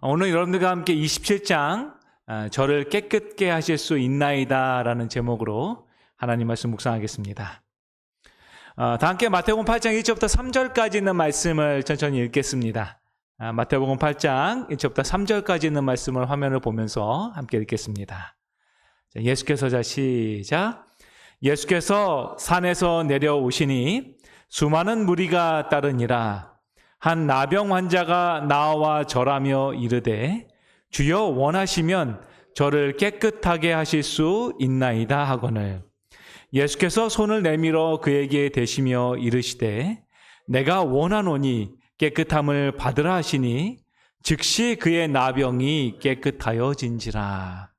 오늘 여러분들과 함께 27장 저를 깨끗게 하실 수 있나이다 라는 제목으로 하나님 말씀 묵상하겠습니다. 다 함께 마태복음 8장 1절부터 3절까지 있는 말씀을 천천히 읽겠습니다. 마태복음 8장 1절부터 3절까지 있는 말씀을 화면을 보면서 함께 읽겠습니다. 예수께서 시작. 예수께서 산에서 내려오시니 수많은 무리가 따르니라. 한 나병 환자가 나와 절하며 이르되 주여 원하시면 저를 깨끗하게 하실 수 있나이다 하거늘 예수께서 손을 내밀어 그에게 대시며 이르시되 내가 원하노니 깨끗함을 받으라 하시니 즉시 그의 나병이 깨끗하여진지라.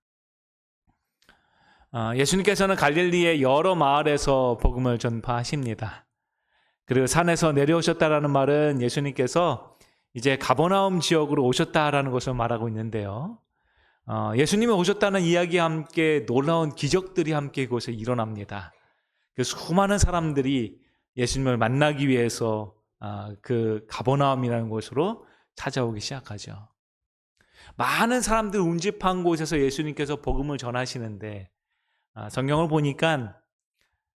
예수님께서는 갈릴리의 여러 마을에서 복음을 전파하십니다. 그리고 산에서 내려오셨다라는 말은 예수님께서 이제 가버나움 지역으로 오셨다라는 것을 말하고 있는데요. 예수님이 오셨다는 이야기와 함께 놀라운 기적들이 함께 그곳에 일어납니다. 그 수많은 사람들이 예수님을 만나기 위해서 그 가버나움이라는 곳으로 찾아오기 시작하죠. 많은 사람들 운집한 곳에서 예수님께서 복음을 전하시는데 성경을 보니까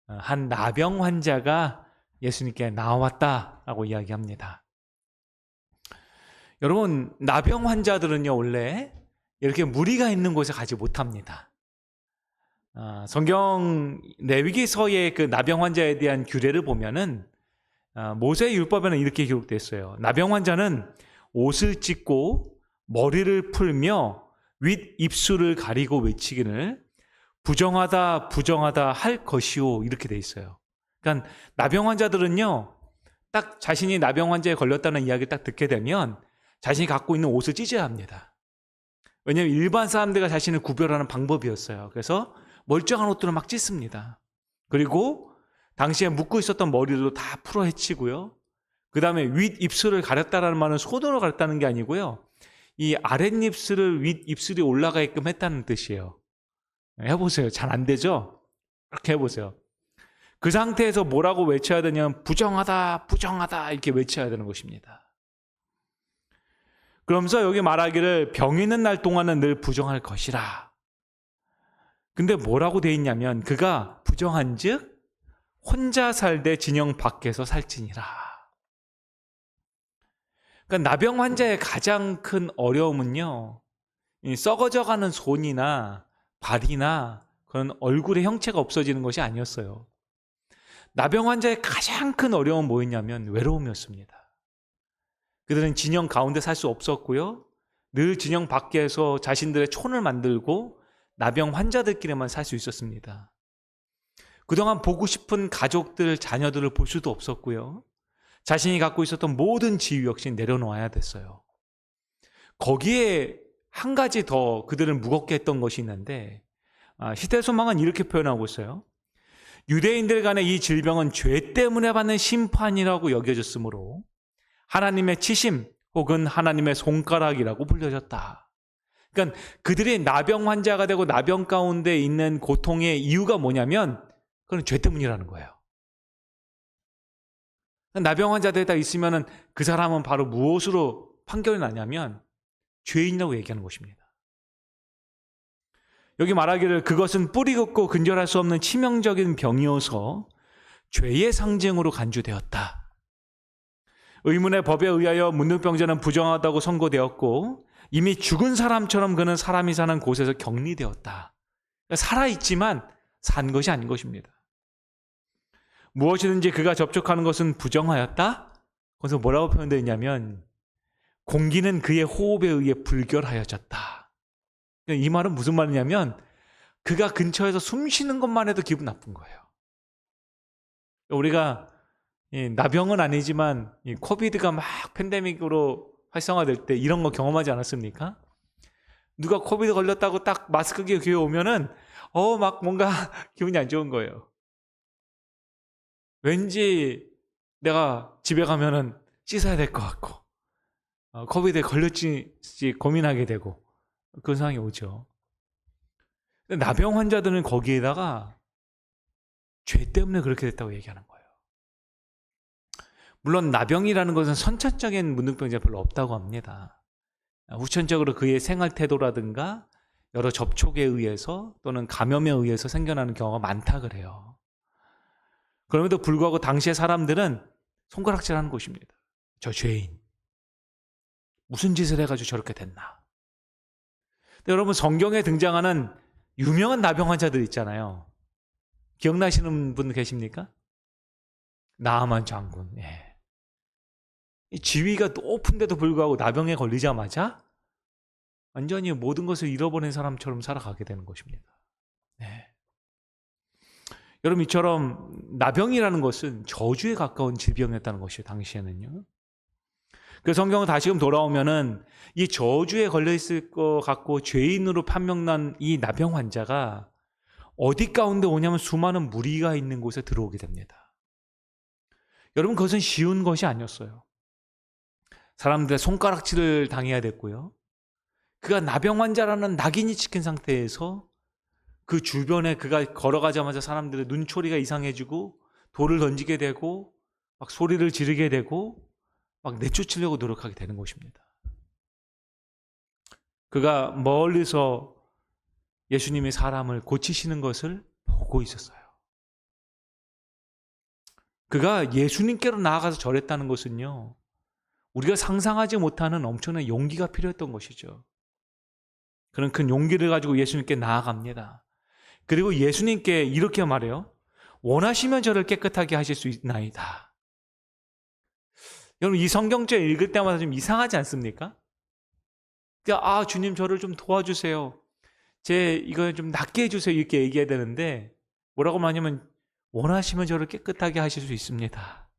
한 나병 환자가 예수님께 나왔다라고 이야기합니다. 여러분, 나병 환자들은요 원래 이렇게 무리가 있는 곳에 가지 못합니다. 성경 레위기서의 그 나병 환자에 대한 규례를 보면은 모세의 율법에는 이렇게 기록되어 있어요. 나병 환자는 옷을 찢고 머리를 풀며 윗 입술을 가리고 외치기를 부정하다 부정하다 할 것이오 이렇게 되어 있어요. 그러니까 나병 환자들은요 딱 자신이 나병 환자에 걸렸다는 이야기를 딱 듣게 되면 자신이 갖고 있는 옷을 찢어야 합니다. 왜냐하면 일반 사람들과 자신을 구별하는 방법이었어요. 그래서 멀쩡한 옷들을 막 찢습니다. 그리고 당시에 묶고 있었던 머리도 다 풀어 헤치고요. 그 다음에 윗입술을 가렸다는 말은 손으로 가렸다는 게 아니고요. 이 아랫입술을 윗입술이 올라가게끔 했다는 뜻이에요. 해보세요. 잘 안 되죠? 그렇게 해보세요. 그 상태에서 뭐라고 외쳐야 되냐면 부정하다 부정하다 이렇게 외쳐야 되는 것입니다. 그러면서 여기 말하기를 병 있는 날 동안은 늘 부정할 것이라. 근데 뭐라고 돼 있냐면 그가 부정한 즉 혼자 살되 진영 밖에서 살지니라. 그러니까 나병 환자의 가장 큰 어려움은요 썩어져가는 손이나 발이나 그런 얼굴의 형체가 없어지는 것이 아니었어요. 나병 환자의 가장 큰 어려움은 뭐였냐면 외로움이었습니다. 그들은 진영 가운데 살 수 없었고요. 늘 진영 밖에서 자신들의 촌을 만들고 나병 환자들끼리만 살 수 있었습니다. 그동안 보고 싶은 가족들, 자녀들을 볼 수도 없었고요. 자신이 갖고 있었던 모든 지위 역시 내려놓아야 됐어요. 거기에 한 가지 더 그들을 무겁게 했던 것이 있는데 시대소망은 이렇게 표현하고 있어요. 유대인들 간의 이 질병은 죄 때문에 받는 심판이라고 여겨졌으므로 하나님의 치심 혹은 하나님의 손가락이라고 불려졌다. 그러니까 그들이 나병 환자가 되고 나병 가운데 있는 고통의 이유가 뭐냐면 그건 죄 때문이라는 거예요. 나병 환자들이 있으면 그 사람은 바로 무엇으로 판결이 나냐면 죄인이라고 얘기하는 것입니다. 여기 말하기를 그것은 뿌리 긋고 근절할 수 없는 치명적인 병이어서 죄의 상징으로 간주되었다. 의문의 법에 의하여 문둥병자는 부정하다고 선고되었고 이미 죽은 사람처럼 그는 사람이 사는 곳에서 격리되었다. 그러니까 살아있지만 산 것이 아닌 것입니다. 무엇이든지 그가 접촉하는 것은 부정하였다? 거기서 뭐라고 표현되어 있냐면 공기는 그의 호흡에 의해 불결하여졌다. 이 말은 무슨 말이냐면 그가 근처에서 숨 쉬는 것만 해도 기분 나쁜 거예요. 우리가 나병은 아니지만 코비드가 막 팬데믹으로 활성화될 때 이런 거 경험하지 않았습니까? 누가 코비드 걸렸다고 딱 마스크 끼고 교회 오면은 막 뭔가 기분이 안 좋은 거예요. 왠지 내가 집에 가면은 씻어야 될 것 같고 코비드에 걸렸지 고민하게 되고 그런 상황이 오죠. 근데 나병 환자들은 거기에다가 죄 때문에 그렇게 됐다고 얘기하는 거예요. 물론 나병이라는 것은 선천적인 문둥병자 별로 없다고 합니다. 후천적으로 그의 생활 태도라든가 여러 접촉에 의해서 또는 감염에 의해서 생겨나는 경우가 많다 그래요. 그럼에도 불구하고 당시의 사람들은 손가락질하는 것입니다. 저 죄인 무슨 짓을 해가지고 저렇게 됐나. 근데 여러분, 성경에 등장하는 유명한 나병 환자들 있잖아요. 기억나시는 분 계십니까? 나아만 장군. 예. 이 지위가 높은데도 불구하고 나병에 걸리자마자 완전히 모든 것을 잃어버린 사람처럼 살아가게 되는 것입니다. 네. 여러분, 이처럼 나병이라는 것은 저주에 가까운 질병이었다는 것이에요. 당시에는요. 그 성경은 다시금 돌아오면은 이 저주에 걸려 있을 것 같고 죄인으로 판명난 이 나병 환자가 어디 가운데 오냐면 수많은 무리가 있는 곳에 들어오게 됩니다. 여러분, 그것은 쉬운 것이 아니었어요. 사람들의 손가락질을 당해야 됐고요. 그가 나병 환자라는 낙인이 찍힌 상태에서 그 주변에 그가 걸어가자마자 사람들의 눈초리가 이상해지고 돌을 던지게 되고 막 소리를 지르게 되고 막 내쫓으려고 노력하게 되는 것입니다. 그가 멀리서 예수님이 사람을 고치시는 것을 보고 있었어요. 그가 예수님께로 나아가서 절했다는 것은요, 우리가 상상하지 못하는 엄청난 용기가 필요했던 것이죠. 그런 큰 용기를 가지고 예수님께 나아갑니다. 그리고 예수님께 이렇게 말해요. 원하시면 저를 깨끗하게 하실 수 있나이다. 여러분, 이 성경책 읽을 때마다 좀 이상하지 않습니까? 그러니까 주님 저를 좀 도와주세요. 이거 좀 낫게 해주세요. 이렇게 얘기해야 되는데 뭐라고 말하냐면 원하시면 저를 깨끗하게 하실 수 있습니다.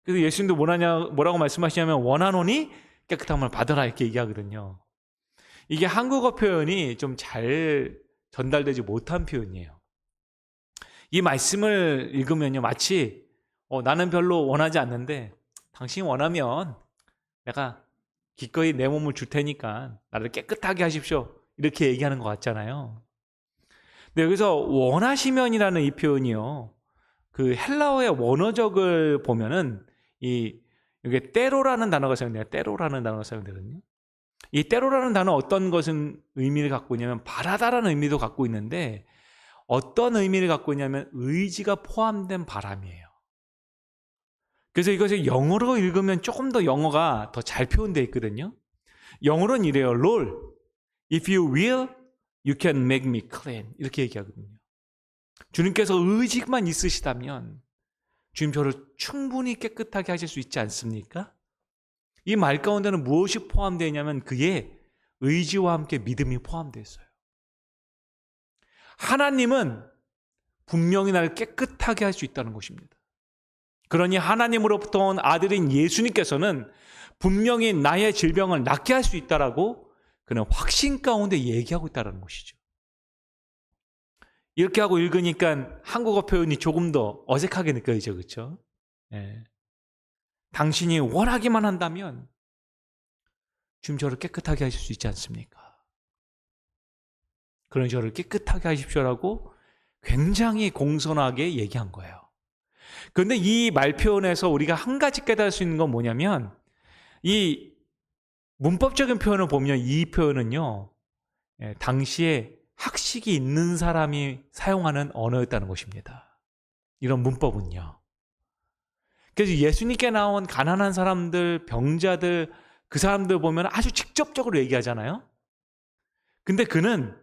그래서 예수님도 뭐라고 말씀하시냐면 원하노니 깨끗함을 받아라 이렇게 얘기하거든요. 이게 한국어 표현이 좀 잘 전달되지 못한 표현이에요. 이 말씀을 읽으면요, 마치 나는 별로 원하지 않는데 당신이 원하면 내가 기꺼이 내 몸을 줄 테니까 나를 깨끗하게 하십시오 이렇게 얘기하는 것 같잖아요. 근데 여기서 원하시면이라는 이 표현이요, 그 헬라어의 원어적을 보면은 이게 때로라는 단어가 사용돼요. 때로라는 단어가 사용되거든요. 이 때로라는 단어 어떤 것은 의미를 갖고 있냐면 바라다라는 의미도 갖고 있는데 어떤 의미를 갖고 있냐면 의지가 포함된 바람이에요. 그래서 이것을 영어로 읽으면 조금 더 영어가 더 잘 표현되어 있거든요. 영어로는 이래요. Lord, if you will, you can make me clean. 이렇게 얘기하거든요. 주님께서 의지만 있으시다면 주님 저를 충분히 깨끗하게 하실 수 있지 않습니까? 이 말 가운데는 무엇이 포함되어 있냐면 그의 의지와 함께 믿음이 포함되어 있어요. 하나님은 분명히 나를 깨끗하게 할 수 있다는 것입니다. 그러니 하나님으로부터 온 아들인 예수님께서는 분명히 나의 질병을 낫게 할 수 있다라고 그는 확신 가운데 얘기하고 있다는 것이죠. 이렇게 하고 읽으니까 한국어 표현이 조금 더 어색하게 느껴지죠. 그렇죠? 예. 당신이 원하기만 한다면 주님 저를 깨끗하게 하실 수 있지 않습니까? 그러니 저를 깨끗하게 하십시오라고 굉장히 공손하게 얘기한 거예요. 그런데 이 말 표현에서 우리가 한 가지 깨달을 수 있는 건 뭐냐면 이 문법적인 표현을 보면 이 표현은요, 당시에 학식이 있는 사람이 사용하는 언어였다는 것입니다. 이런 문법은요. 그래서 예수님께 나온 가난한 사람들, 병자들, 그 사람들 보면 아주 직접적으로 얘기하잖아요. 근데 그는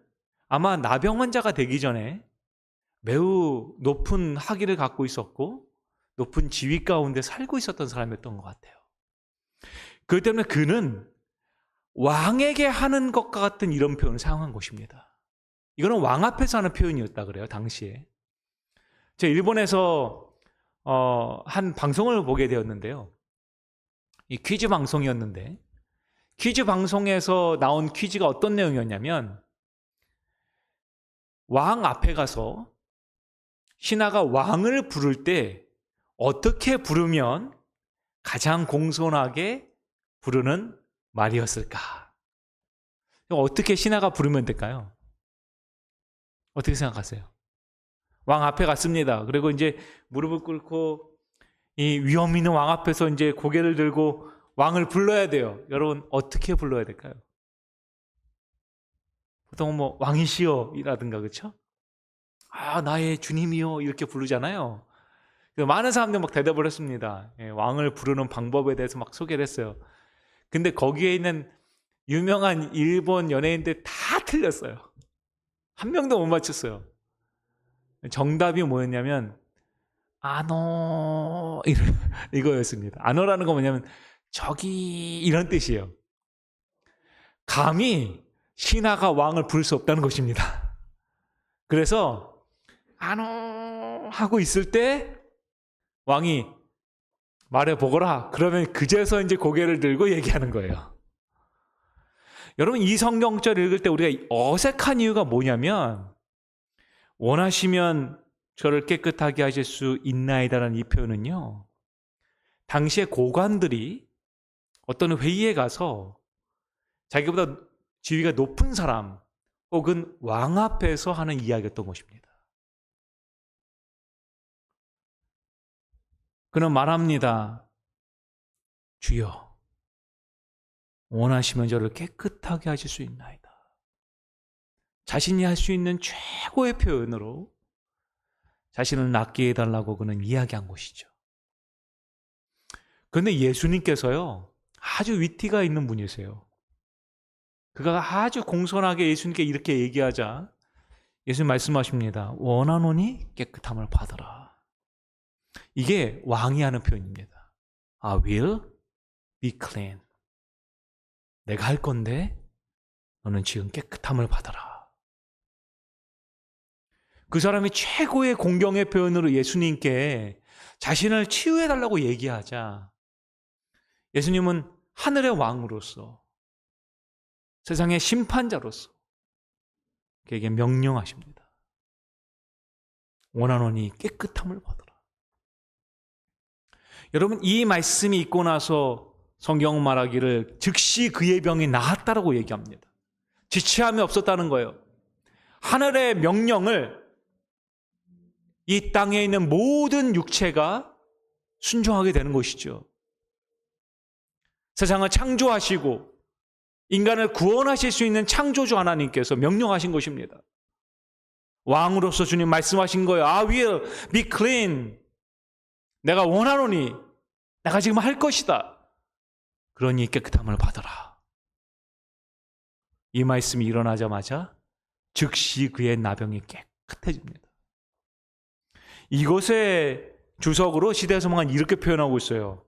아마 나병 환자가 되기 전에 매우 높은 학위를 갖고 있었고 높은 지위 가운데 살고 있었던 사람이었던 것 같아요. 그렇기 때문에 그는 왕에게 하는 것과 같은 이런 표현을 사용한 것입니다. 이거는 왕 앞에서 하는 표현이었다 그래요, 당시에. 제가 일본에서 한 방송을 보게 되었는데요. 이 퀴즈 방송이었는데 퀴즈 방송에서 나온 퀴즈가 어떤 내용이었냐면 왕 앞에 가서 신하가 왕을 부를 때 어떻게 부르면 가장 공손하게 부르는 말이었을까? 어떻게 신하가 부르면 될까요? 어떻게 생각하세요? 왕 앞에 갔습니다. 그리고 이제 무릎을 꿇고 이 위험 있는 왕 앞에서 이제 고개를 들고 왕을 불러야 돼요. 여러분 어떻게 불러야 될까요? 보통 뭐 왕이시여 이라든가 그렇죠? 아 나의 주님이요 이렇게 부르잖아요. 많은 사람들이 막 대답을 했습니다. 왕을 부르는 방법에 대해서 막 소개를 했어요. 근데 거기에 있는 유명한 일본 연예인들 다 틀렸어요. 한 명도 못 맞췄어요. 정답이 뭐였냐면 아노 이거였습니다. 아노라는 건 뭐냐면 저기 이런 뜻이에요. 감히 신하가 왕을 부를 수 없다는 것입니다. 그래서 아노 하고 있을 때 왕이 말해보거라. 그러면 그제서 이제 고개를 들고 얘기하는 거예요. 여러분 이 성경절 읽을 때 우리가 어색한 이유가 뭐냐면 원하시면 저를 깨끗하게 하실 수 있나이다라는 이 표현은요. 당시의 고관들이 어떤 회의에 가서 자기보다 지위가 높은 사람 혹은 왕 앞에서 하는 이야기였던 것입니다. 그는 말합니다. 주여 원하시면 저를 깨끗하게 하실 수 있나이다. 자신이 할 수 있는 최고의 표현으로 자신을 낫게 해달라고 그는 이야기한 것이죠. 그런데 예수님께서요 아주 위트가 있는 분이세요. 그가 아주 공손하게 예수님께 이렇게 얘기하자 예수님 말씀하십니다. 원하노니 깨끗함을 받으라. 이게 왕이 하는 표현입니다. I will be clean. 내가 할 건데 너는 지금 깨끗함을 받아라. 그 사람이 최고의 공경의 표현으로 예수님께 자신을 치유해달라고 얘기하자 예수님은 하늘의 왕으로서 세상의 심판자로서 그에게 명령하십니다. 원하노니 깨끗함을 받아라. 여러분 이 말씀이 있고 나서 성경 말하기를 즉시 그의 병이 나았다라고 얘기합니다. 지체함이 없었다는 거예요. 하늘의 명령을 이 땅에 있는 모든 육체가 순종하게 되는 것이죠. 세상을 창조하시고 인간을 구원하실 수 있는 창조주 하나님께서 명령하신 것입니다. 왕으로서 주님 말씀하신 거예요. I will be clean. 내가 원하노니 내가 지금 할 것이다. 그러니 깨끗함을 받아라. 이 말씀이 일어나자마자 즉시 그의 나병이 깨끗해집니다. 이것의 주석으로 시대서방은 이렇게 표현하고 있어요.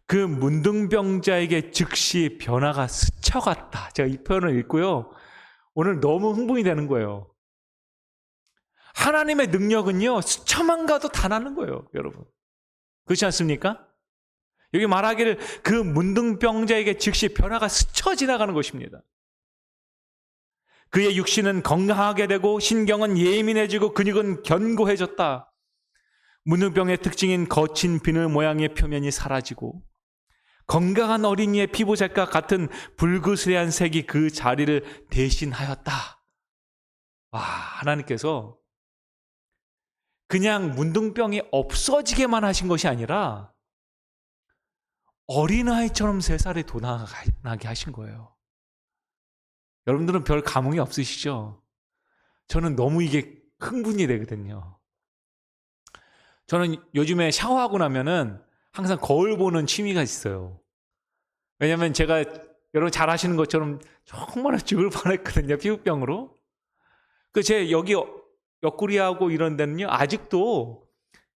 그 문둥병자에게 즉시 변화가 스쳐갔다. 제가 이 표현을 읽고요. 오늘 너무 흥분이 되는 거예요. 하나님의 능력은요. 스쳐만 가도 다 나는 거예요. 여러분. 그렇지 않습니까? 여기 말하기를 그 문둥병자에게 즉시 변화가 스쳐 지나가는 것입니다. 그의 육신은 건강하게 되고 신경은 예민해지고 근육은 견고해졌다. 문둥병의 특징인 거친 비늘 모양의 표면이 사라지고 건강한 어린이의 피부색과 같은 불그스레한 색이 그 자리를 대신하였다. 와, 하나님께서 그냥 문둥병이 없어지게만 하신 것이 아니라 어린아이처럼 세살에 돋아나게 하신 거예요. 여러분들은 별 감흥이 없으시죠? 저는 너무 이게 흥분이 되거든요. 저는 요즘에 샤워하고 나면은 항상 거울 보는 취미가 있어요. 왜냐면 제가 여러분 잘 아시는 것처럼 정말 죽을 뻔했거든요. 피부병으로. 제 여기 옆구리하고 이런 데는요. 아직도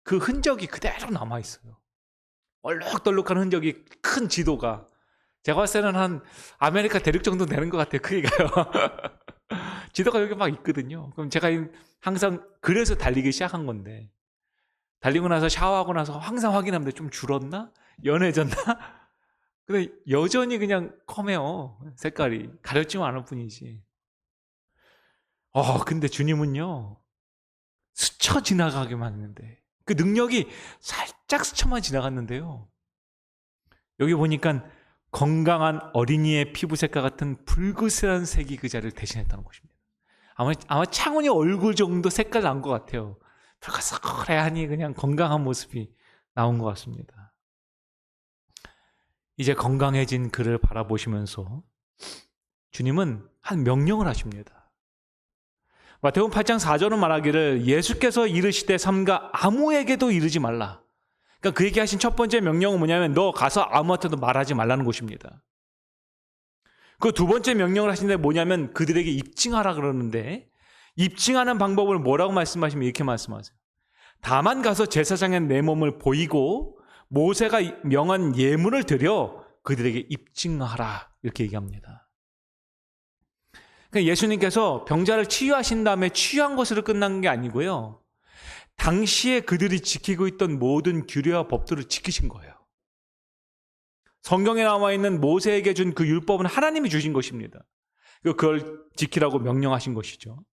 그 흔적이 그대로 남아있어요. 얼룩덜룩한 흔적이 큰 지도가. 제가 봤을 때는 한 아메리카 대륙 정도 되는 것 같아요. 크기가요. 지도가 여기 막 있거든요. 그럼 제가 항상 그래서 달리기 시작한 건데 달리고 나서 샤워하고 나서 항상 확인합니다. 좀 줄었나? 연해졌나? 근데 여전히 그냥 컴해요. 색깔이. 가렵지만 않을 뿐이지. 근데 주님은요. 스쳐 지나가게만 했는데 그 능력이 살짝 스쳐만 지나갔는데요. 여기 보니까 건강한 어린이의 피부색과 같은 붉으스한 색이 그 자리를 대신했다는 것입니다. 아마 창훈이 얼굴 정도 색깔 난 것 같아요. 붉으스하니 그냥 건강한 모습이 나온 것 같습니다. 이제 건강해진 그를 바라보시면서 주님은 한 명령을 하십니다. 마태복음 8장 4절은 말하기를 예수께서 이르시되 삼가 아무에게도 이르지 말라. 그러니까 그에게 하신 첫 번째 명령은 뭐냐면 너 가서 아무한테도 말하지 말라는 것입니다. 그 두 번째 명령을 하시는데 뭐냐면 그들에게 입증하라 그러는데 입증하는 방법을 뭐라고 말씀하시면 이렇게 말씀하세요. 다만 가서 제사장에 내 몸을 보이고 모세가 명한 예물을 드려 그들에게 입증하라 이렇게 얘기합니다. 그러니까 예수님께서 병자를 치유하신 다음에 치유한 것으로 끝난 게 아니고요. 당시에 그들이 지키고 있던 모든 규례와 법들을 지키신 거예요. 성경에 나와 있는 모세에게 준 그 율법은 하나님이 주신 것입니다. 그걸 지키라고 명령하신 것이죠.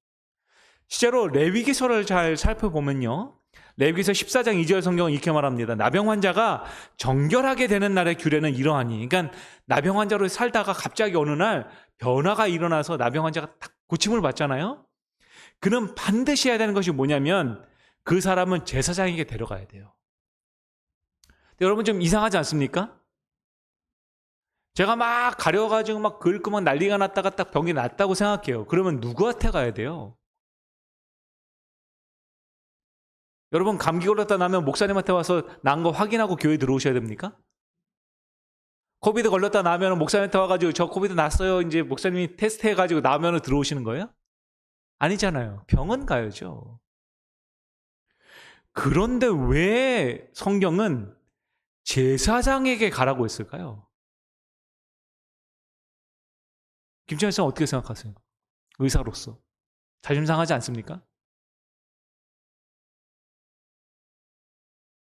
실제로 레위기서를 잘 살펴보면요. 레위기서 14장 2절 성경은 이렇게 말합니다. 나병 환자가 정결하게 되는 날의 규례는 이러하니. 그러니까 나병 환자로 살다가 갑자기 어느 날 변화가 일어나서 나병 환자가 딱 고침을 받잖아요. 그는 반드시 해야 되는 것이 뭐냐면 그 사람은 제사장에게 데려가야 돼요. 여러분 좀 이상하지 않습니까? 제가 막 가려가지고 막 긁고 막 난리가 났다가 딱 병이 났다고 생각해요. 그러면 누구한테 가야 돼요? 여러분 감기 걸렸다 나면 목사님한테 와서 난 거 확인하고 교회 들어오셔야 됩니까? 코비드 걸렸다 나면 목사님한테 와가지고 저 코비드 났어요. 이제 목사님이 테스트 해가지고 나면 들어오시는 거예요? 아니잖아요. 병원 가야죠. 그런데 왜 성경은 제사장에게 가라고 했을까요? 김찬일 씨 어떻게 생각하세요? 의사로서 자존심 상하지 않습니까?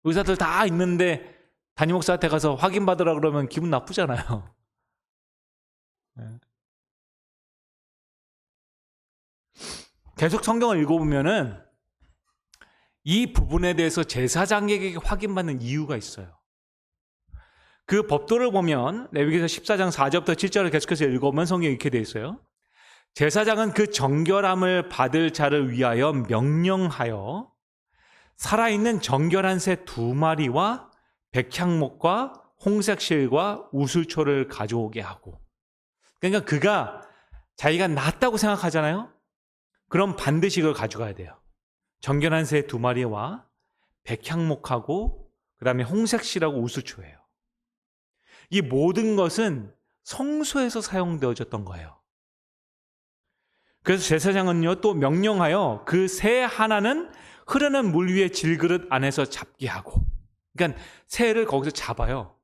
의사들 다 있는데 담임 목사한테 가서 확인받으라 그러면 기분 나쁘잖아요. 계속 성경을 읽어보면은 이 부분에 대해서 제사장에게 확인받는 이유가 있어요. 그 법도를 보면 레위기서 14장 4절부터 7절을 계속해서 읽어보면 성경에 이렇게 되어 있어요. 제사장은 그 정결함을 받을 자를 위하여 명령하여 살아있는 정결한 새 2마리와 백향목과 홍색실과 우슬초를 가져오게 하고, 그러니까 그가 자기가 낫다고 생각하잖아요. 그럼 반드시 그걸 가져가야 돼요. 정결한 새 2마리와 백향목하고 그 다음에 홍색실하고 우슬초예요. 이 모든 것은 성소에서 사용되어졌던 거예요. 그래서 제사장은요 또 명령하여 그 새 하나는 흐르는 물 위에 질그릇 안에서 잡게 하고, 그러니까 새를 거기서 잡아요.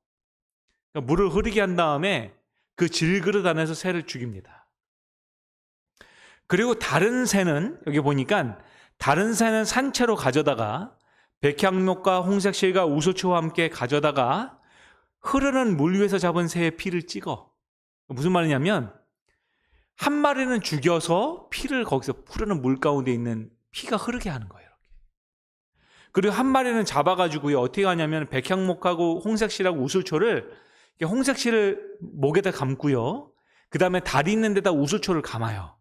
그러니까 물을 흐르게 한 다음에 그 질그릇 안에서 새를 죽입니다. 그리고 다른 새는 여기 보니까 다른 새는 산채로 가져다가 백향목과 홍색실과 우소초와 함께 가져다가 흐르는 물 위에서 잡은 새의 피를 찍어. 무슨 말이냐면 한 마리는 죽여서 피를 거기서 흐르는 물 가운데 있는 피가 흐르게 하는 거예요. 그리고 한 마리는 잡아가지고요 어떻게 하냐면 백향목하고 홍색실하고 우슬초를 홍색실을 목에다 감고요. 그 다음에 다리 있는 데다 우슬초를 감아요.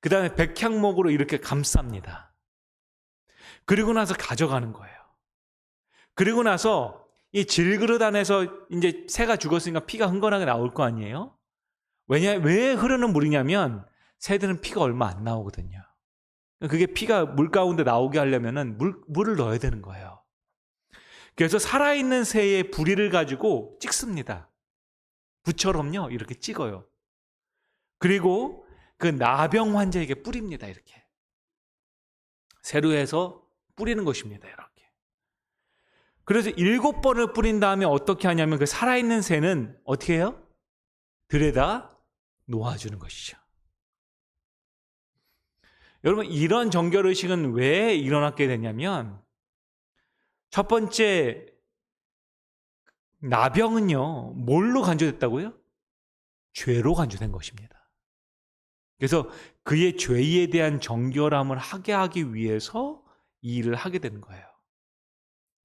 그 다음에 백향목으로 이렇게 감쌉니다. 그리고 나서 가져가는 거예요. 그리고 나서 이 질그릇 안에서 이제 새가 죽었으니까 피가 흥건하게 나올 거 아니에요? 왜 흐르는 물이냐면 새들은 피가 얼마 안 나오거든요. 그게 피가 물 가운데 나오게 하려면은 물을 넣어야 되는 거예요. 그래서 살아있는 새의 부리를 가지고 찍습니다. 붓처럼요, 이렇게 찍어요. 그리고 그 나병 환자에게 뿌립니다, 이렇게. 새로 해서 뿌리는 것입니다, 이렇게. 그래서 7번을 뿌린 다음에 어떻게 하냐면 그 살아있는 새는 어떻게 해요? 들에다 놓아주는 것이죠. 여러분 이런 정결의식은 왜 일어나게 되냐면 첫 번째 나병은요 뭘로 간주됐다고요? 죄로 간주된 것입니다. 그래서 그의 죄에 대한 정결함을 하게 하기 위해서 이 일을 하게 되는 거예요.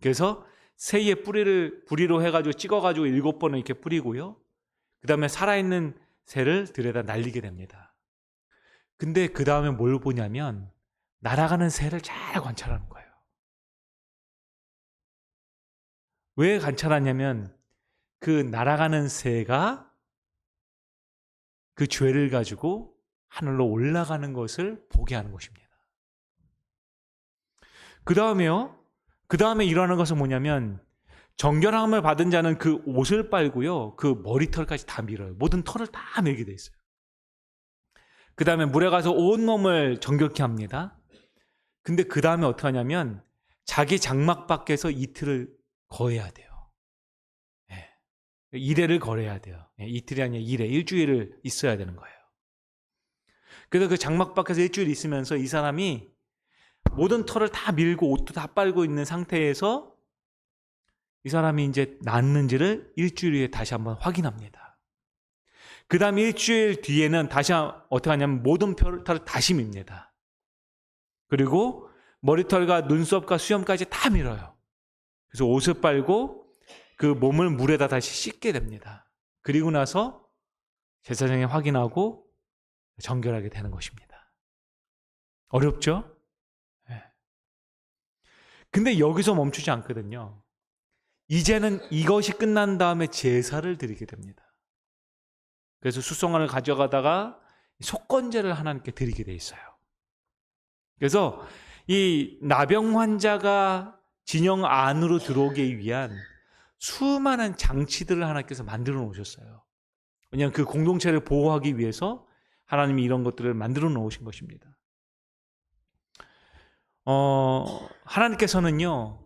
그래서 새의 부리로 해가지고 찍어가지고 7번을 이렇게 뿌리고요. 그 다음에 살아있는 새를 들에다 날리게 됩니다. 근데 그 다음에 뭘 보냐면 날아가는 새를 잘 관찰하는 거예요. 왜 관찰하냐면 그 날아가는 새가 그 죄를 가지고 하늘로 올라가는 것을 보게 하는 것입니다. 그 다음에 일어나는 것은 뭐냐면 정결함을 받은 자는 그 옷을 빨고요. 그 머리털까지 다 밀어요. 모든 털을 다 밀게 돼 있어요. 그 다음에 물에 가서 온몸을 정결케 합니다. 근데 그 다음에 어떻게 하냐면 자기 장막 밖에서 이틀을 거해야 돼요. 네. 이래를 거해야 돼요. 네. 이틀이 아니라 이래, 일주일을 있어야 되는 거예요. 그래서 그 장막 밖에서 일주일 있으면서 이 사람이 모든 털을 다 밀고 옷도 다 빨고 있는 상태에서 이 사람이 이제 낫는지를 일주일 후에 다시 한번 확인합니다. 그 다음에 일주일 뒤에는 다시 어떻게 하냐면 모든 털을 다시 밉니다. 그리고 머리털과 눈썹과 수염까지 다 밀어요. 그래서 옷을 빨고 그 몸을 물에다 다시 씻게 됩니다. 그리고 나서 제사장이 확인하고 정결하게 되는 것입니다. 어렵죠? 네. 근데 여기서 멈추지 않거든요. 이제는 이것이 끝난 다음에 제사를 드리게 됩니다. 그래서 수송아를 가져가다가 속건제를 하나님께 드리게 돼 있어요. 그래서 이 나병 환자가 진영 안으로 들어오기 위한 수많은 장치들을 하나님께서 만들어 놓으셨어요. 왜냐하면 그 공동체를 보호하기 위해서 하나님이 이런 것들을 만들어 놓으신 것입니다. 하나님께서는요,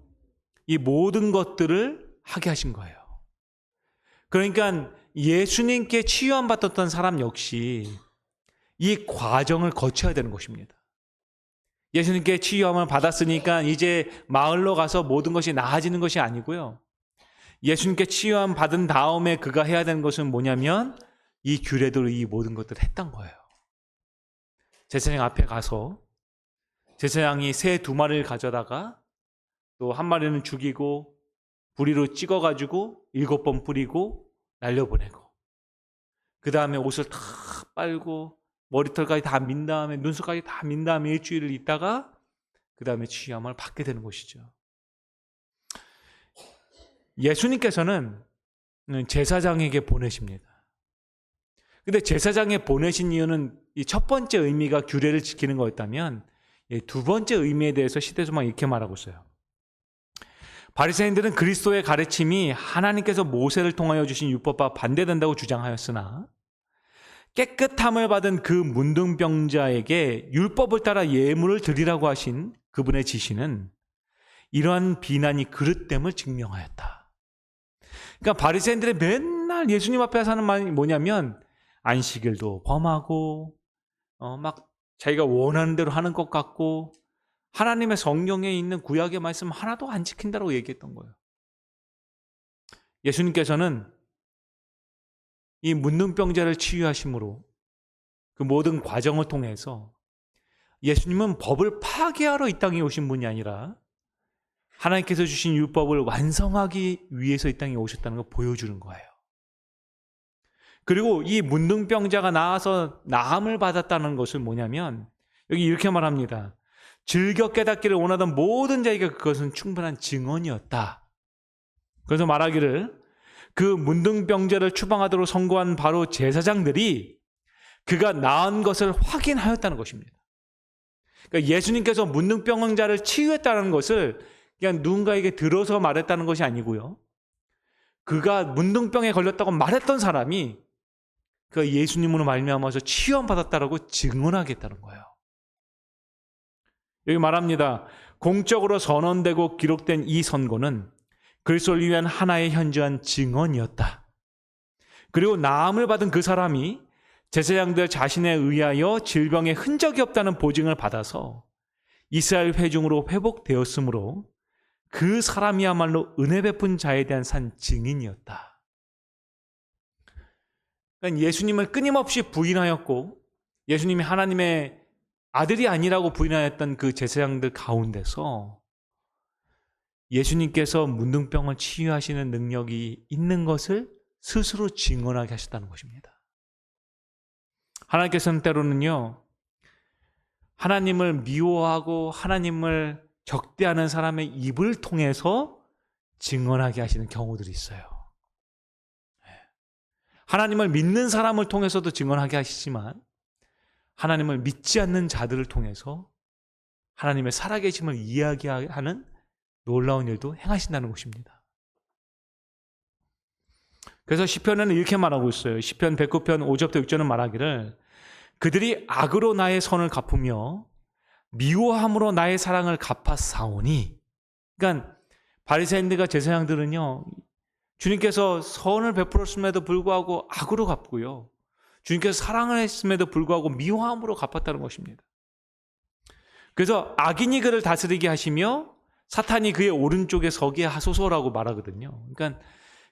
이 모든 것들을 하게 하신 거예요. 그러니까 예수님께 치유함 받았던 사람 역시 이 과정을 거쳐야 되는 것입니다. 예수님께 치유함을 받았으니까 이제 마을로 가서 모든 것이 나아지는 것이 아니고요. 예수님께 치유함 받은 다음에 그가 해야 되는 것은 뭐냐면 이 규례대로 이 모든 것들을 했던 거예요. 제사장 앞에 가서 제사장이 새 2마리를 가져다가 또 1마리는 죽이고 부리로 찍어가지고 7번 뿌리고 날려보내고 그 다음에 옷을 다 빨고 머리털까지 다 민 다음에 눈썹까지 다 민 다음에 일주일을 있다가 그 다음에 치유함을 받게 되는 것이죠. 예수님께서는 제사장에게 보내십니다. 근데 제사장에 보내신 이유는 이 첫 번째 의미가 규례를 지키는 거였다면 두 번째 의미에 대해서 시대조만 이렇게 말하고 있어요. 바리새인들은 그리스도의 가르침이 하나님께서 모세를 통하여 주신 율법과 반대된다고 주장하였으나 깨끗함을 받은 그 문둥병자에게 율법을 따라 예물을 드리라고 하신 그분의 지시는 이러한 비난이 그릇됨을 증명하였다. 그러니까 바리새인들이 맨날 예수님 앞에 하는 말이 뭐냐면 안식일도 범하고 막 자기가 원하는 대로 하는 것 같고 하나님의 성경에 있는 구약의 말씀 하나도 안 지킨다고 얘기했던 거예요. 예수님께서는 이 문둥병자를 치유하심으로 그 모든 과정을 통해서 예수님은 법을 파괴하러 이 땅에 오신 분이 아니라 하나님께서 주신 율법을 완성하기 위해서 이 땅에 오셨다는 걸 보여주는 거예요. 그리고 이 문둥병자가 나와서 나음을 받았다는 것은 뭐냐면 여기 이렇게 말합니다. 즐겨 깨닫기를 원하던 모든 자에게 그것은 충분한 증언이었다. 그래서 말하기를 그 문둥병자를 추방하도록 선고한 바로 제사장들이 그가 나은 것을 확인하였다는 것입니다. 그러니까 예수님께서 문둥병자를 치유했다는 것을 그냥 누군가에게 들어서 말했다는 것이 아니고요. 그가 문둥병에 걸렸다고 말했던 사람이 그 예수님으로 말미암아서 치유함 받았다라고 증언하겠다는 거예요. 여기 말합니다. 공적으로 선언되고 기록된 이 선고는 그리스도를 위한 하나의 현저한 증언이었다. 그리고 나음을 받은 그 사람이 제사장들 자신에 의하여 질병의 흔적이 없다는 보증을 받아서 이스라엘 회중으로 회복되었으므로 그 사람이야말로 은혜 베푼 자에 대한 산 증인이었다. 그러니까 예수님을 끊임없이 부인하였고 예수님이 하나님의 아들이 아니라고 부인하였던 그 제사장들 가운데서 예수님께서 문둥병을 치유하시는 능력이 있는 것을 스스로 증언하게 하셨다는 것입니다. 하나님께서는 때로는요, 하나님을 미워하고 하나님을 적대하는 사람의 입을 통해서 증언하게 하시는 경우들이 있어요. 하나님을 믿는 사람을 통해서도 증언하게 하시지만 하나님을 믿지 않는 자들을 통해서 하나님의 살아계심을 이야기하는 놀라운 일도 행하신다는 것입니다. 그래서 시편에는 이렇게 말하고 있어요. 시편 109편 5절부터 6절은 말하기를 그들이 악으로 나의 선을 갚으며 미워함으로 나의 사랑을 갚았사오니. 그러니까 바리새인들과 제사장들은요, 주님께서 선을 베풀었음에도 불구하고 악으로 갚고요, 주님께서 사랑을 했음에도 불구하고 미워함으로 갚았다는 것입니다. 그래서 악인이 그를 다스리게 하시며 사탄이 그의 오른쪽에 서게 하소서라고 말하거든요. 그러니까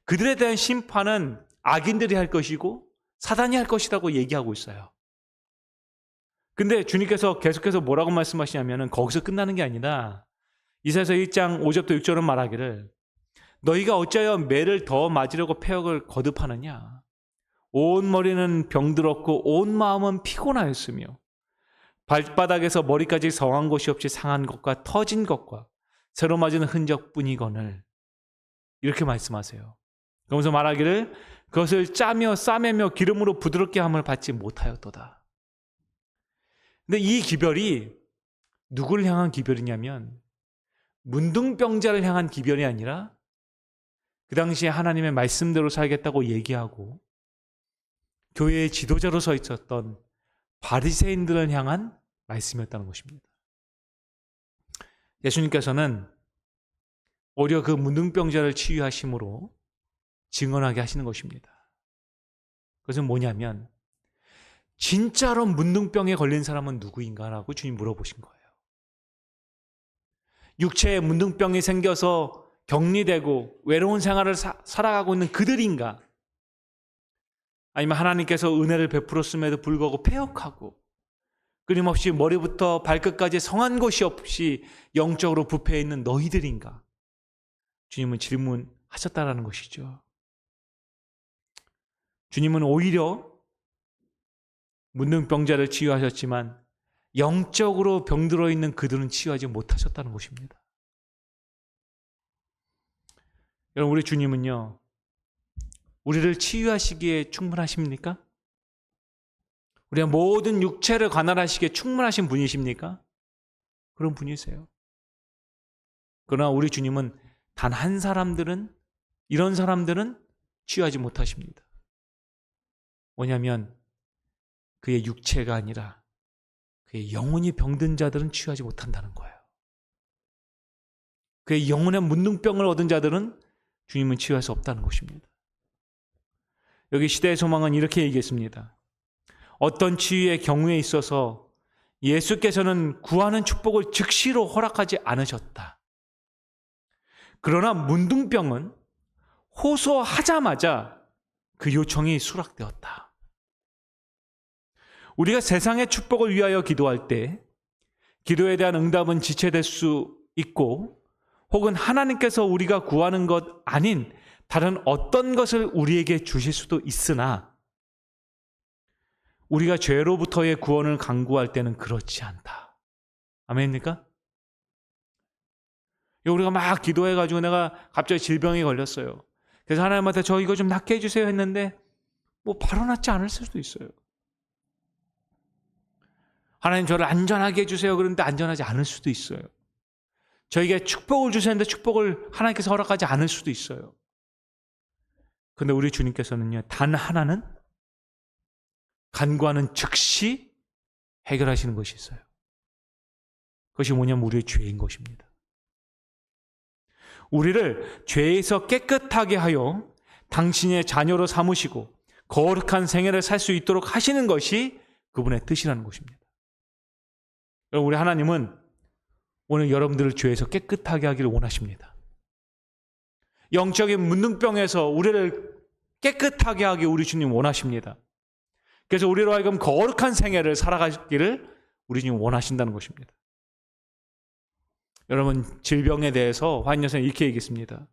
그들에 대한 심판은 악인들이 할 것이고 사단이 할 것이라고 얘기하고 있어요. 근데 주님께서 계속해서 뭐라고 말씀하시냐면은 거기서 끝나는 게 아니라 이사야서 1장 5절부터 6절은 말하기를 너희가 어찌하여 매를 더 맞으려고 패역을 거듭하느냐. 온 머리는 병들었고 온 마음은 피곤하였으며 발바닥에서 머리까지 성한 것이 없이 상한 것과 터진 것과 새로 맞은 흔적뿐이거늘. 이렇게 말씀하세요. 그러면서 말하기를 그것을 짜며 싸매며 기름으로 부드럽게 함을 받지 못하였도다. 근데 이 기별이 누구를 향한 기별이냐면 문둥병자를 향한 기별이 아니라 그 당시에 하나님의 말씀대로 살겠다고 얘기하고 교회의 지도자로 서 있었던 바리새인들을 향한 말씀이었다는 것입니다. 예수님께서는 오히려 그 문둥병자를 치유하심으로 증언하게 하시는 것입니다. 그것은 뭐냐면 진짜로 문둥병에 걸린 사람은 누구인가라고 주님 물어보신 거예요. 육체에 문둥병이 생겨서 격리되고 외로운 생활을 살아가고 있는 그들인가? 아니면 하나님께서 은혜를 베풀었음에도 불구하고 패역하고 끊임없이 머리부터 발끝까지 성한 것이 없이 영적으로 부패해 있는 너희들인가? 주님은 질문하셨다라는 것이죠. 주님은 오히려 문둥병자를 치유하셨지만 영적으로 병들어 있는 그들은 치유하지 못하셨다는 것입니다. 여러분, 우리 주님은요, 우리를 치유하시기에 충분하십니까? 우리의 모든 육체를 관할하시기에 충분하신 분이십니까? 그런 분이세요. 그러나 우리 주님은 단 한 사람들은, 이런 사람들은 치유하지 못하십니다. 뭐냐면 그의 육체가 아니라 그의 영혼이 병든 자들은 치유하지 못한다는 거예요. 그의 영혼의 문둥병을 얻은 자들은 주님은 치유할 수 없다는 것입니다. 여기 시대의 소망은 이렇게 얘기했습니다. 어떤 치유의 경우에 있어서 예수께서는 구하는 축복을 즉시로 허락하지 않으셨다. 그러나 문둥병은 호소하자마자 그 요청이 수락되었다. 우리가 세상의 축복을 위하여 기도할 때 기도에 대한 응답은 지체될 수 있고 혹은 하나님께서 우리가 구하는 것 아닌 다른 어떤 것을 우리에게 주실 수도 있으나 우리가 죄로부터의 구원을 간구할 때는 그렇지 않다. 아멘입니까? 우리가 막 기도해가지고 내가 갑자기 질병에 걸렸어요. 그래서 하나님한테 저 이거 좀 낫게 해주세요 했는데 뭐 바로 낫지 않을 수도 있어요. 하나님 저를 안전하게 해주세요 그런데 안전하지 않을 수도 있어요. 저에게 축복을 주세요 했는데 축복을 하나님께서 허락하지 않을 수도 있어요. 그런데 우리 주님께서는요, 단 하나는 간구하는 즉시 해결하시는 것이 있어요. 그것이 뭐냐면 우리의 죄인 것입니다. 우리를 죄에서 깨끗하게 하여 당신의 자녀로 삼으시고 거룩한 생애를 살 수 있도록 하시는 것이 그분의 뜻이라는 것입니다. 우리 하나님은 오늘 여러분들을 죄에서 깨끗하게 하기를 원하십니다. 영적인 문둥병에서 우리를 깨끗하게 하기 우리 주님 원하십니다. 그래서 우리로 하여금 거룩한 생애를 살아가기를 우리 주님 원하신다는 것입니다. 여러분, 질병에 대해서 화인여사는 이렇게 얘기했습니다.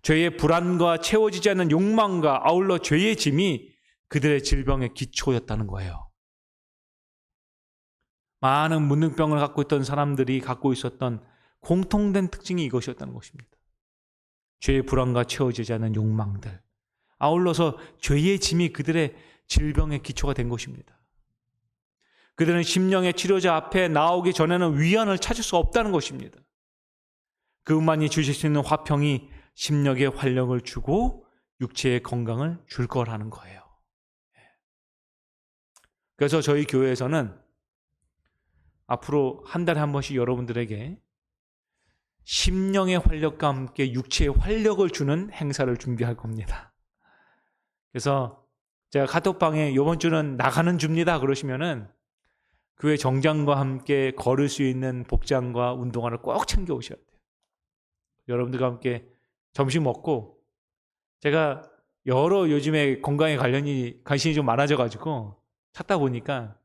죄의 불안과 채워지지 않는 욕망과 아울러 죄의 짐이 그들의 질병의 기초였다는 거예요. 많은 문둥병을 갖고 있던 사람들이 갖고 있었던 공통된 특징이 이것이었다는 것입니다. 죄의 불안과 채워지지 않는 욕망들, 아울러서 죄의 짐이 그들의 질병의 기초가 된 것입니다. 그들은 심령의 치료자 앞에 나오기 전에는 위안을 찾을 수 없다는 것입니다. 그분만이 주실 수 있는 화평이 심령의 활력을 주고 육체의 건강을 줄 거라는 거예요. 그래서 저희 교회에서는 앞으로 한 달에 한 번씩 여러분들에게 심령의 활력과 함께 육체의 활력을 주는 행사를 준비할 겁니다. 그래서 제가 카톡방에 이번 주는 나가는 주입니다 그러시면은 교회 정장과 함께 걸을 수 있는 복장과 운동화를 꼭 챙겨 오셔야 돼요. 여러분들과 함께 점심 먹고, 제가 여러 요즘에 건강에 관심이 좀 많아져가지고 찾다 보니까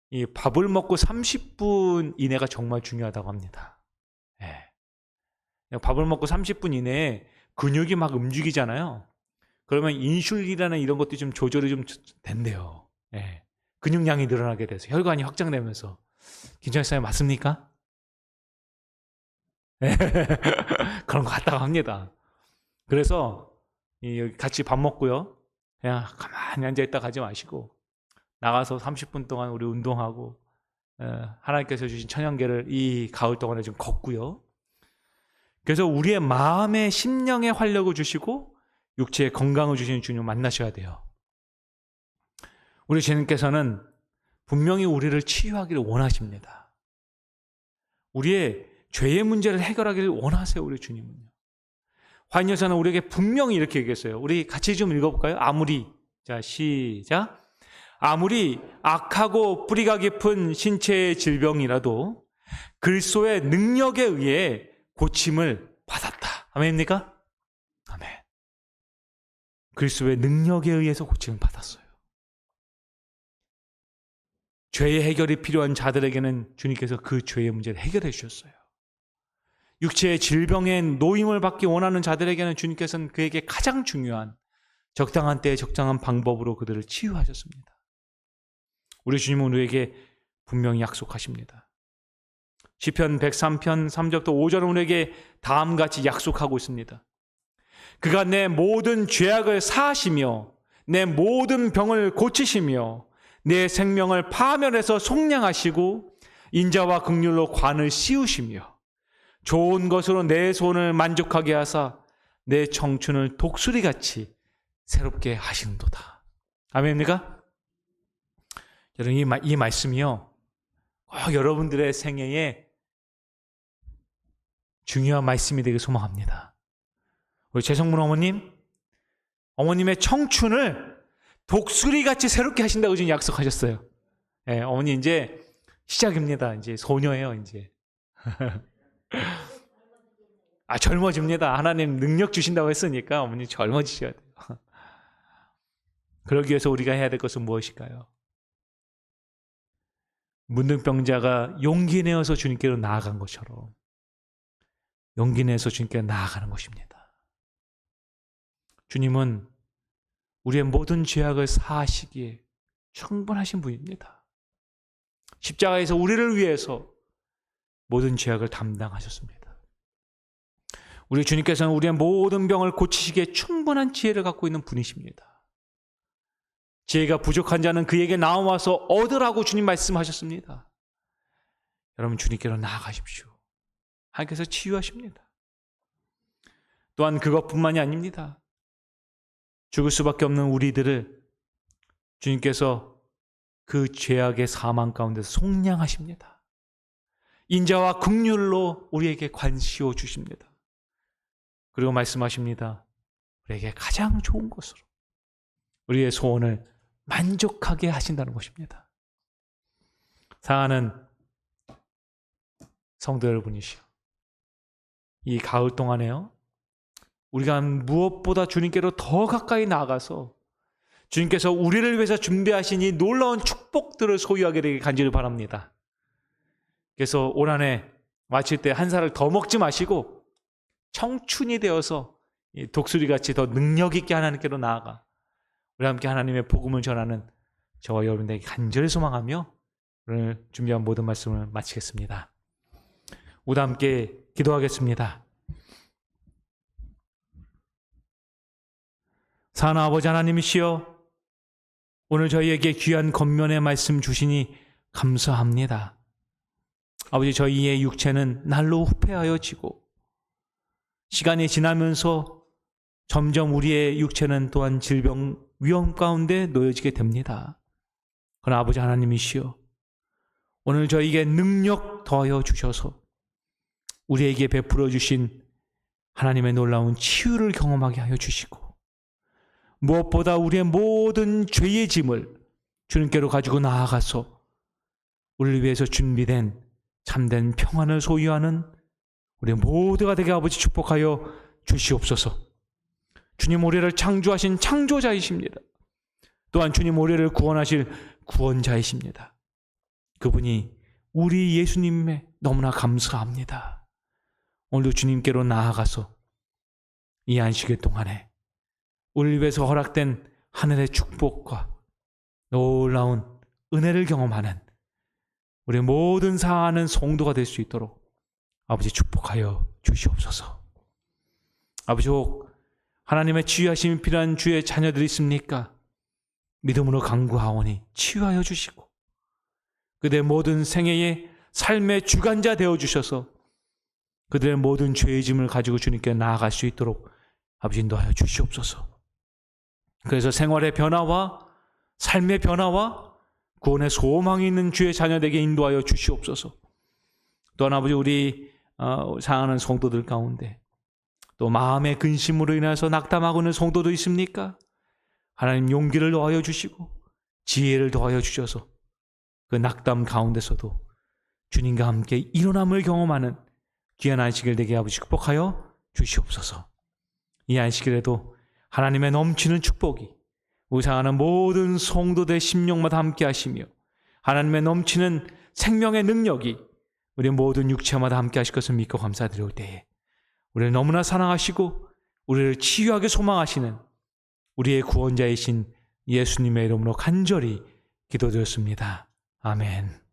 이 밥을 먹고 30분 이내가 정말 중요하다고 합니다. 밥을 먹고 30분 이내에 근육이 막 움직이잖아요. 그러면 인슐린이라는 이런 것도 좀 조절이 좀 된대요. 근육량이 늘어나게 돼서 혈관이 확장되면서. 김찬희 선생님 맞습니까? 그런 것 같다고 합니다. 그래서 여기 같이 밥 먹고요, 그냥 가만히 앉아있다 가지 마시고 나가서 30분 동안 우리 운동하고 하나님께서 주신 천연계를 이 가을 동안에 좀 걷고요. 그래서 우리의 마음의 심령의 활력을 주시고 육체의 건강을 주시는 주님을 만나셔야 돼요. 우리 주님께서는 분명히 우리를 치유하기를 원하십니다. 우리의 죄의 문제를 해결하기를 원하세요. 우리 주님은요. 화인여사는 우리에게 분명히 이렇게 얘기했어요. 우리 같이 좀 읽어볼까요? 자, 시작. 아무리 악하고 뿌리가 깊은 신체의 질병이라도 그리스도의 능력에 의해 고침을 받았다. 아멘입니까? 아멘. 그리스도의 능력에 의해서 고침을 받았어요. 죄의 해결이 필요한 자들에게는 주님께서 그 죄의 문제를 해결해 주셨어요. 육체의 질병에 노임을 받기 원하는 자들에게는 주님께서는 그에게 가장 중요한 적당한 때에 적당한 방법으로 그들을 치유하셨습니다. 우리 주님은 우리에게 분명히 약속하십니다. 시편 103편 3절부터 5절은 우리에게 다음같이 약속하고 있습니다. 그가 내 모든 죄악을 사하시며 내 모든 병을 고치시며 내 생명을 파멸해서 속량하시고 인자와 긍휼로 관을 씌우시며 좋은 것으로 내 손을 만족하게 하사 내 청춘을 독수리같이 새롭게 하시는도다. 아멘입니까? 여러분, 이 말씀이요, 여러분들의 생애에 중요한 말씀이 되길 소망합니다. 우리 최성문 어머님의 청춘을 독수리같이 새롭게 하신다고 지금 약속하셨어요. 어머니 이제 시작입니다. 이제 소녀예요, 이제. 젊어집니다. 하나님 능력 주신다고 했으니까 어머니 젊어지셔야 돼요. 그러기 위해서 우리가 해야 될 것은 무엇일까요? 문둥병자가 용기 내어서 주님께로 나아간 것처럼 용기 내서 주님께 나아가는 것입니다. 주님은 우리의 모든 죄악을 사하시기에 충분하신 분입니다. 십자가에서 우리를 위해서 모든 죄악을 담당하셨습니다. 우리 주님께서는 우리의 모든 병을 고치시기에 충분한 지혜를 갖고 있는 분이십니다. 지혜가 부족한 자는 그에게 나와서 얻으라고 주님 말씀하셨습니다. 여러분, 주님께로 나아가십시오. 하나님께서 치유하십니다. 또한 그것뿐만이 아닙니다. 죽을 수밖에 없는 우리들을 주님께서 그 죄악의 사망 가운데서 속량하십니다. 인자와 긍휼로 우리에게 관시워 주십니다. 그리고 말씀하십니다. 우리에게 가장 좋은 것으로 우리의 소원을 만족하게 하신다는 것입니다. 사랑하는 성도 여러분이시여, 이 가을 동안에요, 우리가 무엇보다 주님께로 더 가까이 나아가서 주님께서 우리를 위해서 준비하신 이 놀라운 축복들을 소유하게 되길 간절히 바랍니다. 그래서 올 한 해 마칠 때 한 살을 더 먹지 마시고 청춘이 되어서 독수리같이 더 능력 있게 하나님께로 나아가 우리 함께 하나님의 복음을 전하는 저와 여러분들에게 간절히 소망하며 오늘 준비한 모든 말씀을 마치겠습니다. 우리 함께 기도하겠습니다. 사랑하는 아버지 하나님이시여, 오늘 저희에게 귀한 권면의 말씀 주시니 감사합니다. 아버지, 저희의 육체는 날로 후패하여 지고 시간이 지나면서 점점 우리의 육체는 또한 질병 위험 가운데 놓여지게 됩니다. 그러나 아버지 하나님이시여, 오늘 저희에게 능력 더하여 주셔서 우리에게 베풀어 주신 하나님의 놀라운 치유를 경험하게 하여 주시고, 무엇보다 우리의 모든 죄의 짐을 주님께로 가지고 나아가서 우리를 위해서 준비된 참된 평안을 소유하는 우리 모두가 되게 아버지 축복하여 주시옵소서. 주님, 우리를 창조하신 창조자이십니다. 또한 주님, 우리를 구원하실 구원자이십니다. 그분이 우리 예수님에 너무나 감사합니다. 오늘도 주님께로 나아가서 이 안식일 동안에 우리를 위해서 허락된 하늘의 축복과 놀라운 은혜를 경험하는 우리 모든 사랑하는 성도가 될 수 있도록 아버지 축복하여 주시옵소서. 아버지, 혹 하나님의 치유하심이 필요한 주의 자녀들이 있습니까? 믿음으로 간구하오니 치유하여 주시고 그들의 모든 생애의 삶의 주관자 되어주셔서 그들의 모든 죄의 짐을 가지고 주님께 나아갈 수 있도록 아버지 인도하여 주시옵소서. 그래서 생활의 변화와 삶의 변화와 구원의 소망이 있는 주의 자녀에게 인도하여 주시옵소서. 또한 아버지, 우리 사랑하는 성도들 가운데 또 마음의 근심으로 인해서 낙담하고 있는 성도도 있습니까? 하나님, 용기를 더하여 주시고 지혜를 더하여 주셔서 그 낙담 가운데서도 주님과 함께 일어남을 경험하는 귀한 안식일 되게 아버지 축복하여 주시옵소서. 이 안식일에도 하나님의 넘치는 축복이 우리 사랑하는 모든 성도들의 심령마다 함께 하시며 하나님의 넘치는 생명의 능력이 우리 모든 육체마다 함께 하실 것을 믿고 감사드릴 때에 우리를 너무나 사랑하시고 우리를 치유하게 소망하시는 우리의 구원자이신 예수님의 이름으로 간절히 기도드렸습니다. 아멘.